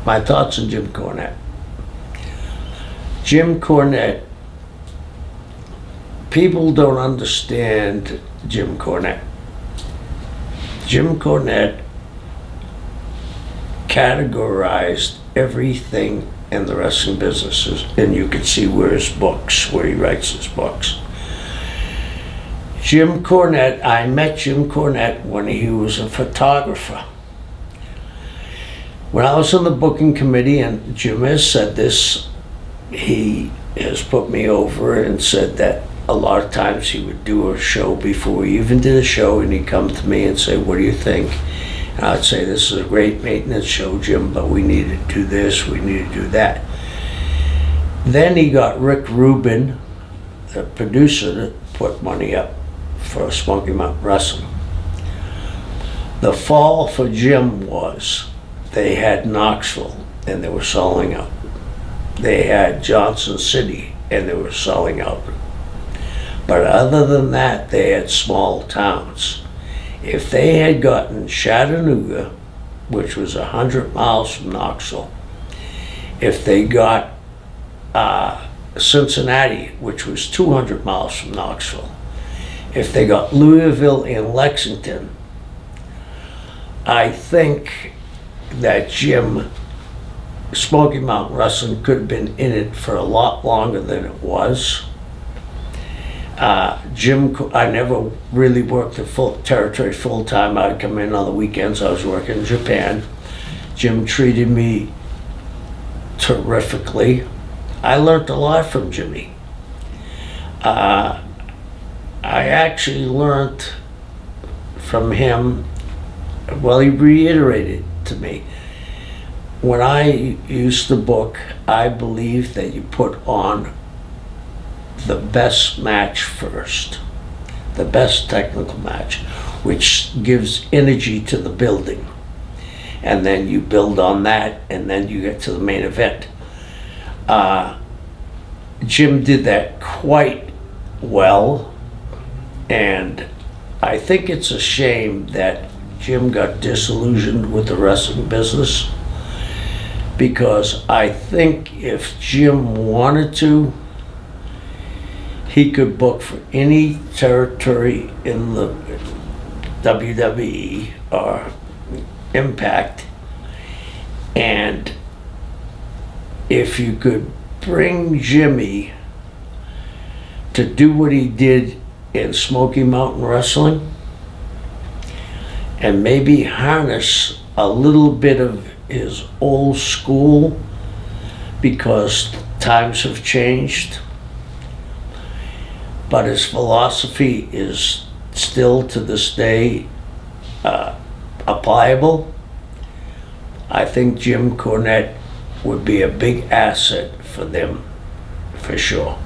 My thoughts on Jim Cornette. Jim Cornette, people don't understand Jim Cornette. Jim Cornette categorized everything in the wrestling businesses, and you can see where he writes his books. Jim Cornette, I met Jim Cornette when he was a photographer. When I was on the booking committee, and Jim has said this, he has put me over and said that a lot of times he would do a show before he even did a show, and he'd come to me and say, "What do you think?" And I'd say, "This is a great maintenance show, Jim, but we need to do this, we need to do that." Then he got Rick Rubin, the producer, to put money up for Smokey Mountain Wrestling. The fall for Jim was they had Knoxville and they were selling out. They had Johnson City and they were selling out. But other than that, they had small towns. If they had gotten Chattanooga, which was 100 miles from Knoxville, if they got Cincinnati, which was 200 miles from Knoxville, if they got Louisville and Lexington, I think that Smokey Mountain Wrestling could have been in it for a lot longer than it was. I never really worked the full territory full time. I'd come in on the weekends. I was working in Japan. Jim treated me terrifically. I learned a lot from Jimmy. I actually learned from him, well, he reiterated to me, when I used to book, I believe that you put on the best match first, the best technical match, which gives energy to the building. And then you build on that, and then you get to the main event. Jim did that quite well, and I think it's a shame that Jim got disillusioned with the wrestling business, because I think if Jim wanted to, he could book for any territory in the WWE or Impact, and if you could bring Jimmy to do what he did in Smokey Mountain Wrestling and maybe harness a little bit of his old school, because times have changed, but his philosophy is still to this day applicable. I think Jim Cornette would be a big asset for them, for sure.